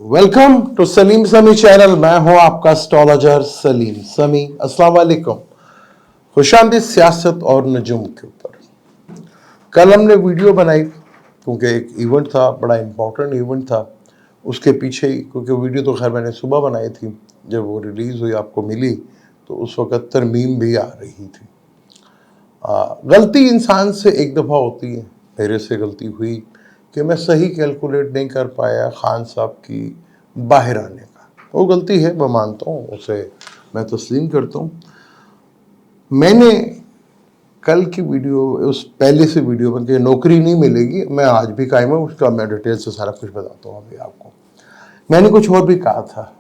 Welcome to Salim समी channel. मैं हूं आपका एस्ट्रोलॉजर सलीम समी। अस्सलाम वालेकुम। खुशामदीद सियासत और नजुम के ऊपर कल हमने वीडियो बनाई क्योंकि एक इवेंट था, बड़ा इंपॉर्टेंट इवेंट था। उसके पीछे ही, क्योंकि वीडियो तो खैर मैंने सुबह बनाई थी, जब वो रिलीज़ हुई आपको मिली तो उस वक़्त तरमीम भी आ रही थी। गलती इंसान से एक दफ़ा होती है, मेरे से गलती हुई कि मैं सही कैलकुलेट नहीं कर पाया खान साहब की बाहर आने का। वो गलती है, मैं मानता हूँ, उसे मैं तस्लीम करता हूँ। मैंने कल की वीडियो, उस पहले से वीडियो में कि नौकरी नहीं मिलेगी, मैं आज भी कायम हूँ, उसका मैं डिटेल से सारा कुछ बताता हूँ अभी आपको। मैंने कुछ और भी कहा था।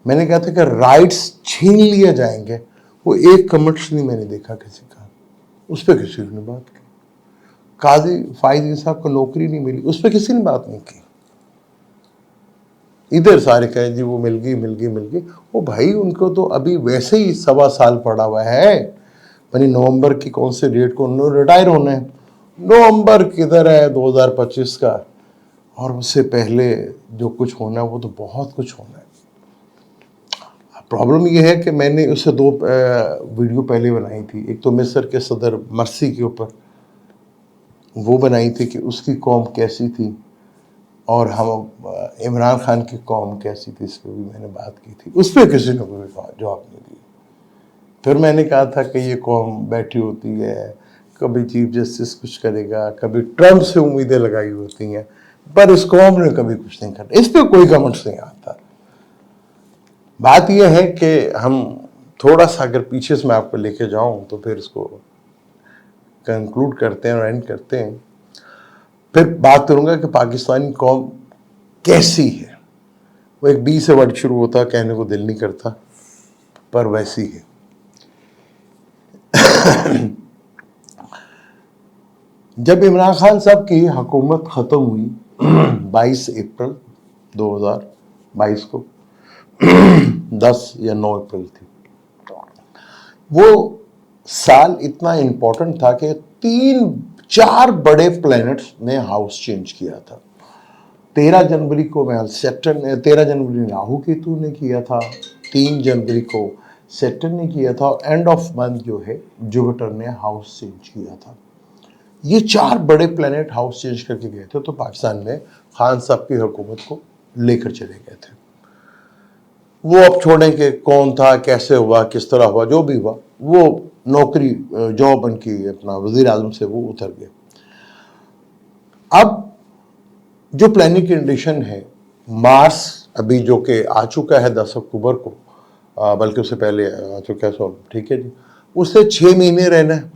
मैंने कहा था कि राइट्स छीन लिए जाएंगे। वो एक कमेंट्स नहीं मैंने देखा किसी का, उस पर किसी ने बात की। काजी फाइज साहब को नौकरी नहीं मिली, उस पर किसी ने बात नहीं की। इधर सारे कहें जी वो मिल गई। वो भाई, उनको तो अभी वैसे ही 1.25 साल पड़ा हुआ है। यानी नवंबर की कौन से डेट को उन्होंने रिटायर होना है। नवंबर किधर है 2025 का, और उससे पहले जो कुछ होना है वो तो बहुत कुछ होना है। प्रॉब्लम ये है कि मैंने उससे 2 वीडियो पहले बनाई थी। एक तो मिस्र के सदर मर्सी के ऊपर वो बनाई थी कि उसकी कौम कैसी थी, और हम इमरान खान की कौम कैसी थी, इस पर भी मैंने बात की थी। उस पर किसी ने कोई जवाब नहीं दिया। फिर मैंने कहा था कि ये कौम बैठी होती है, कभी चीफ जस्टिस कुछ करेगा, कभी ट्रम्प से उम्मीदें लगाई होती हैं, पर इस कौम ने कभी कुछ नहीं करा। इस पर कोई कमेंट्स नहीं आता। बात यह है कि हम थोड़ा सा अगर पीछे से मैं आपको लेके जाऊं तो फिर इसको कंक्लूड करते हैं और एंड करते हैं। फिर बात करूंगा कि पाकिस्तानी कौम कैसी है। वो एक बी से वर्ड शुरू होता, कहने को दिल नहीं करता, पर वैसी है। जब इमरान खान साहब की हुकूमत ख़त्म हुई 22 अप्रैल 2022 को 10 या 9 अप्रैल थी, वो साल इतना इम्पोर्टेंट था कि 3-4 बड़े प्लैनेट्स ने हाउस चेंज किया था। 13 जनवरी को मैं सैटर्न ने, 13 जनवरी राहु केतु ने किया था, 3 जनवरी को सैटर्न ने किया था, और एंड ऑफ मंथ जो है जुपिटर ने हाउस चेंज किया था। ये 4 बड़े प्लैनेट हाउस चेंज करके गए थे, तो पाकिस्तान में खान साहब की हुकूमत को लेकर चले गए थे। वो अब छोड़ें कि कौन था, कैसे हुआ, किस तरह हुआ, जो भी हुआ, वो नौकरी जॉब उनकी अपना वजीर आजम से वो उतर गए। अब जो प्लानिंग कंडीशन है, मार्स अभी जो कि आ चुका है 10 अक्टूबर को, बल्कि उससे पहले आ चुका है, सो ठीक है जी, उससे 6 महीने रहना है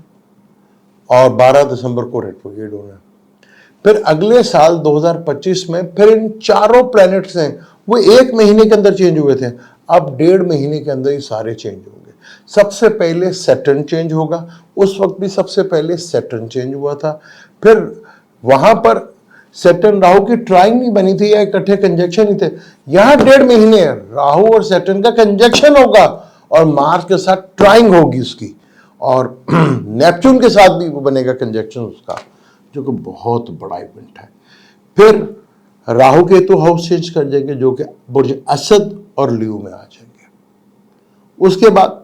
और 12 दिसंबर को रेट्रोग्रेड होना है। फिर अगले साल 2025 में फिर इन चारों प्लैनेट्स हैं, वो 1 महीने के अंदर चेंज हुए थे, अब 1.5 महीने के अंदर ही सारे चेंज होंगे। सबसे पहले सैटर्न चेंज होगा, उस वक्त भी सबसे पहले सैटर्न चेंज हुआ था। फिर वहां पर सैटर्न राहु की ट्राइंग नहीं बनी थी या इकट्ठे कंजक्शन ही थे। यहां 1.5 महीने राहु और सैटर्न का कंजक्शन होगा और मार्स के साथ ट्राइंग होगी उसकी, और नेपच्यून के साथ भी वो बनेगा कंजक्शन उसका, जो कि बहुत बड़ा इवेंट है। फिर राहु केतु हाउस चेंज कर देंगे, जो कि बुर्ज असद और लियो में आ जाएंगे। उसके बाद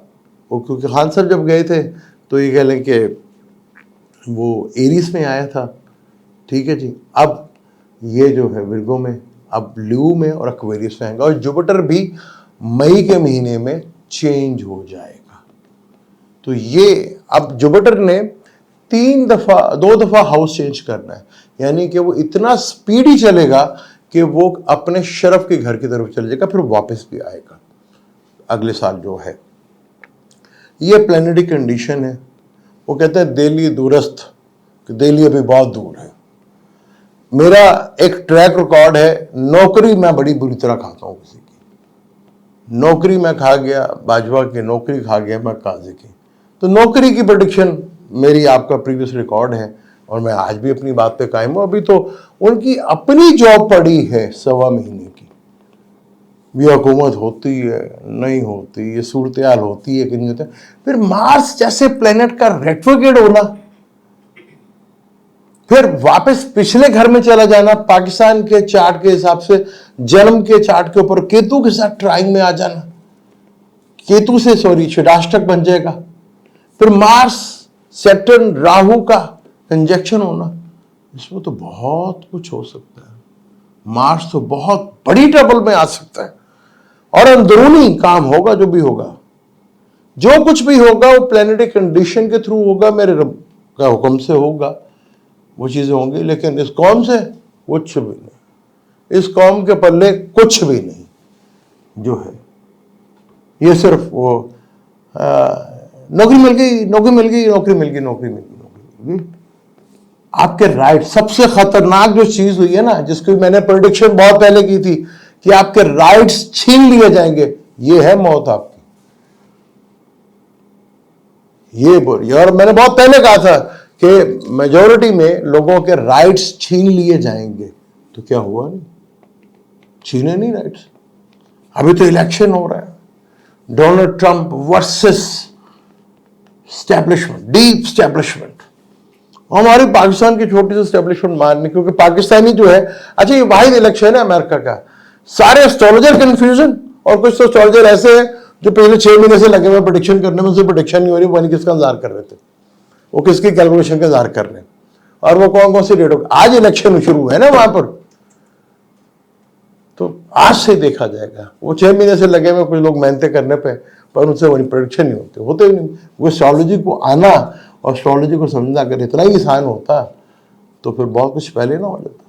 वो, क्योंकि खान साहब जब गए थे तो ये कह लें कि वो एरीज में आया था, ठीक है जी। अब ये जो है विर्गो में, अब लियो में और एक्वेरियस में आएगा, और जुपिटर भी मई के महीने में चेंज हो जाएगा। तो ये अब जुपिटर ने 2 दफा हाउस चेंज करना है, यानी कि वो इतना स्पीडी चलेगा कि वो अपने शरफ के घर की तरफ चले जाएगा, फिर वापस भी आएगा अगले साल जो है। ये प्लानिटरी कंडीशन है। वो कहते हैं दिल्ली दूरस्थ, कि दिल्ली अभी बहुत दूर है। मेरा एक ट्रैक रिकॉर्ड है, नौकरी मैं बड़ी बुरी तरह खाता हूं किसी की। नौकरी मैं खा गया, बाजवा की नौकरी खा गया मैं काजी की। तो नौकरी की प्रेडिक्शन मेरी आपका प्रीवियस रिकॉर्ड है, और मैं आज भी अपनी बात पे कायम हूं। अभी तो उनकी अपनी जॉब पड़ी है 1.25 महीने की, ये हुकूमत होती है नहीं होती, ये सूरत हाल होती है कि नहीं होती। फिर मार्स जैसे प्लेनेट का रेट्रोग्रेड होना, फिर वापस पिछले घर में चला जाना, पाकिस्तान के चार्ट के हिसाब से जन्म के चार्ट के ऊपर केतु के साथ ट्राइंग में आ जाना, केतु से सॉरी षडाष्टक बन जाएगा। फिर मार्स सैटर्न राहु का कंजक्शन होना, इसमें तो बहुत कुछ हो सकता है। मार्स तो बहुत बड़ी ट्रबल में आ सकता है और अंदरूनी काम होगा। जो भी होगा, जो कुछ भी होगा वो प्लैनेटरी कंडीशन के थ्रू होगा, मेरे रब का हुक्म से होगा, वो चीजें होंगी। लेकिन इस कौम से कुछ भी नहीं, इस कौम के पल्ले कुछ भी नहीं जो है। ये सिर्फ वो नौकरी मिल गई, नौकरी मिल गई, नौकरी मिल गई, नौकरी मिल गई, नौकरी मिल गई। आपके राइट, सबसे खतरनाक जो चीज हुई है ना, जिसकी मैंने प्रेडिक्शन बहुत पहले की थी कि आपके राइट्स छीन लिए जाएंगे, ये है मौत आपकी। ये बोलिए, और मैंने बहुत पहले कहा था कि मेजॉरिटी में लोगों के राइट्स छीन लिए जाएंगे। तो क्या हुआ? नहीं छीने, नहीं राइट्स। अभी तो इलेक्शन हो रहा है, Donald Trump versus establishment, deep establishment. हमारी पाकिस्तान की छोटी सी स्टैब्लिशमेंट मारनी, क्योंकि पाकिस्तानी जो है, अच्छा ये वाहिद इलेक्शन है अमेरिका का, सारे एस्ट्रोलॉजर कंफ्यूजन, और कुछ तो एस्ट्रोलॉजर ऐसे हैं जो पिछले 6 महीने से लगे हुए प्रेडिक्शन करने में, उनसे प्रेडिक्शन नहीं हो रही, वो किसका इंतजार कर रहे थे, वो किसकी कैलकुलेशन का इंतजार कर रहे हैं, और वो कौन कौन सी डेट हो। आज इलेक्शन शुरू है ना वहां पर, तो आज से देखा जाएगा। वो 6 महीने से लगे हुए कुछ लोग मेहनतें करने पे, पर उनसे वही प्रेडिक्शन नहीं होते ही नहीं। वो एस्ट्रोलॉजी को आना और एस्ट्रोलॉजी को समझना अगर इतना ही आसान होता तो फिर बहुत कुछ पहले ना हो जाता।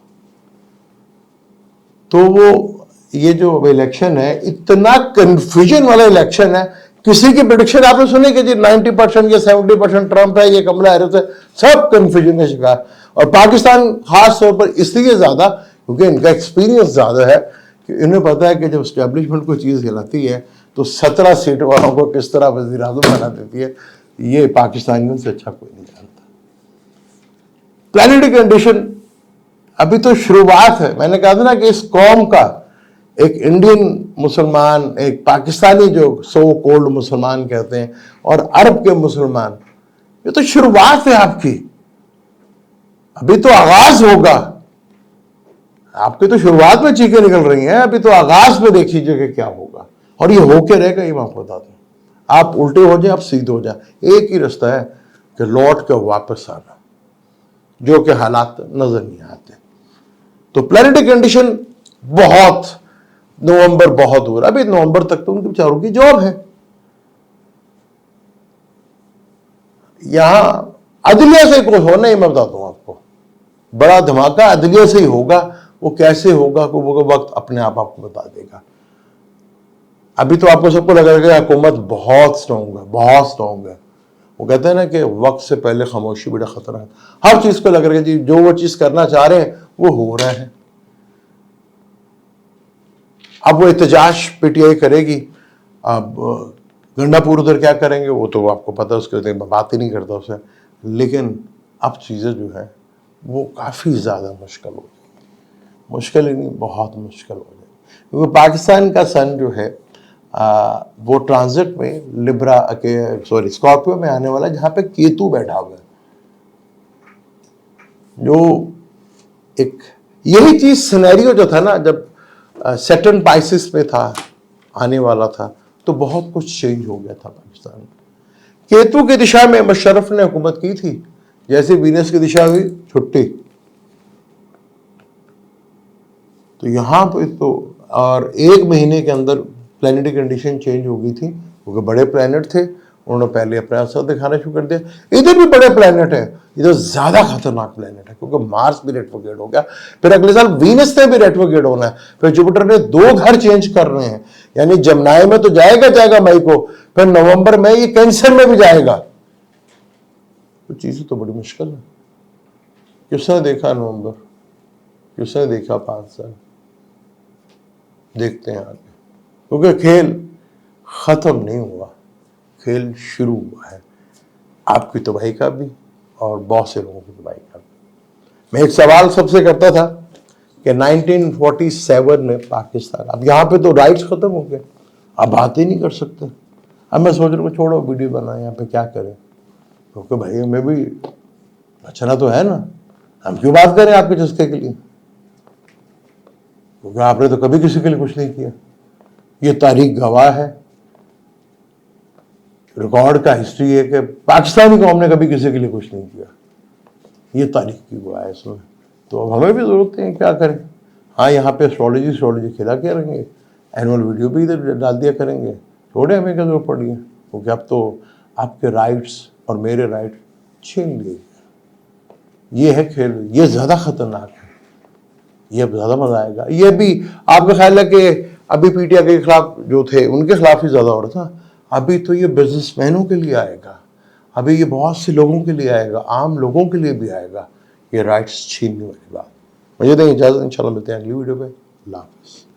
तो वो ये जो इलेक्शन है, इतना कंफ्यूजन वाला इलेक्शन है। किसी की प्रेडिक्शन आपने सुनी कि जी 90% या 70% ट्रंप है, ये कमला हैरिस है, सब कंफ्यूजन का शिकार। और पाकिस्तान खास तौर पर इसलिए ज्यादा क्योंकि इनका एक्सपीरियंस ज्यादा है कि इन्हें पता है कि जब स्टैब्लिशमेंट कोई चीज हिलाती है तो 17 सीट वालों को किस तरह वजीर आजम बना देती है, ये पाकिस्तानियों से अच्छा कोई नहीं जानता। प्लैनेटरी कंडीशन अभी तो शुरुआत है। मैंने कहा था ना कि इस कौम का, एक इंडियन मुसलमान, एक पाकिस्तानी जो सो कोल्ड मुसलमान कहते हैं, और अरब के मुसलमान, ये तो शुरुआत है आपकी, अभी तो आगाज होगा। आपकी तो शुरुआत में चीखें निकल रही हैं, अभी तो आगाज में देखिए कि क्या होगा, और ये होके रहेगा, ये मैं आपको बता दूं। आप उल्टे हो जाए, आप सीधे हो जाए, एक ही रास्ता है कि लौट कर वापस आना, जो कि हालात नजर नहीं आते। तो प्लैनेटरी कंडीशन बहुत, नवंबर बहुत दूर, अभी नवंबर तक तो उनके बेचारों की जॉब है। यहां अदलिया से कुछ होना ही, मैं बताता हूं आपको, बड़ा धमाका अदलिया से ही होगा। वो कैसे होगा को वो वक्त अपने आप आपको बता देगा। अभी तो आपको सबको लग रहा है हुकूमत बहुत स्ट्रॉन्ग है, बहुत स्ट्रॉन्ग है। वो कहते हैं ना कि वक्त से पहले खामोशी बड़ा खतरा है। हर चीज को लग रहा है जी जो वो चीज करना चाह रहे हैं वो हो रहा है। अब वो एहतजाज पीटीआई करेगी, अब गंडापुर उधर क्या करेंगे वो तो आपको पता है, उसके बात ही नहीं करता उसे। लेकिन अब चीज़ें जो है वो काफ़ी ज़्यादा मुश्किल हो जाएगी, मुश्किल ही नहीं बहुत मुश्किल हो जाएगी, क्योंकि पाकिस्तान का सन जो है वो ट्रांजिट में लिब्रा के स्कॉर्पियो में आने वाला है, जहाँ पे केतु बैठा हुआ है। जो एक यही चीज़ सिनेरियो जो था ना, जब सैटर्न पाइसिस में था, आने वाला था, तो बहुत कुछ चेंज हो गया था पाकिस्तान में। केतु की दिशा में मुशर्रफ ने हुकूमत की थी, जैसे वीनस की दिशा हुई छुट्टी। तो यहां पे तो, और 1 महीने के अंदर प्लैनेटरी कंडीशन चेंज हो गई थी, क्योंकि बड़े प्लैनेट थे, उन्होंने पहले अपना असर दिखाना शुरू कर दिया। इधर भी बड़े प्लैनेट है, इधर ज्यादा खतरनाक प्लैनेट है, क्योंकि मार्स भी रेट्रोग्रेड हो गया, फिर अगले साल वीनस ने भी रेट्रोग्रेड होना है, फिर जुपिटर ने 2 घर चेंज कर रहे हैं, यानी जमनाई में तो जाएगा मई को, फिर नवंबर में ये कैंसर में भी जाएगा। तो चीजें तो बड़ी मुश्किल है। किसने देखा नवंबर, किसने देखा 5 साल, देखते हैं आगे, क्योंकि खेल खत्म नहीं हुआ, खेल शुरू हुआ है, आपकी तबाही का भी और बहुत से लोगों की तबाही का भी। मैं एक सवाल सबसे करता था कि 1947 में पाकिस्तान, अब यहाँ पे तो राइट्स खत्म हो गए, अब बात ही नहीं कर सकते। अब मैं सोच रहा हूँ छोड़ो वीडियो बनाए, यहाँ पे क्या करें, क्योंकि भाई हमें भी बचना तो है ना, हम क्यों बात करें आपके चस्के के लिए, क्योंकि आपने तो कभी किसी के लिए कुछ नहीं किया। ये तारीख गवाह है, रिकॉर्ड का हिस्ट्री है कि पाकिस्तानी कौम ने कभी किसी के लिए कुछ नहीं किया। ये तारीख की गवाह है इसमें। तो अब हमें भी जरूरत है, क्या करें। हाँ, यहाँ पे एस्ट्रोलॉजी खिला के रहेंगे, एनुअल वीडियो भी इधर डाल दिया करेंगे, छोड़े हमें क्या जरूरत पड़ी है, क्योंकि अब तो आपके राइट्स और मेरे राइट छीन लिए। ये है खेल, ये ज़्यादा खतरनाक है, ये ज़्यादा मजा आएगा। ये भी आपका ख्याल है कि अभी पीटीआई के खिलाफ जो थे उनके खिलाफ ही ज़्यादा हो रहा था, अभी तो ये बिजनेसमैनों के लिए आएगा, अभी ये बहुत से लोगों के लिए आएगा, आम लोगों के लिए भी आएगा, ये राइट्स छीनने वाली बात। मुझे दें इजाज़त, इंशाल्लाह मिलते हैं अगली वीडियो पे। अल्लाह हाफ़िज़।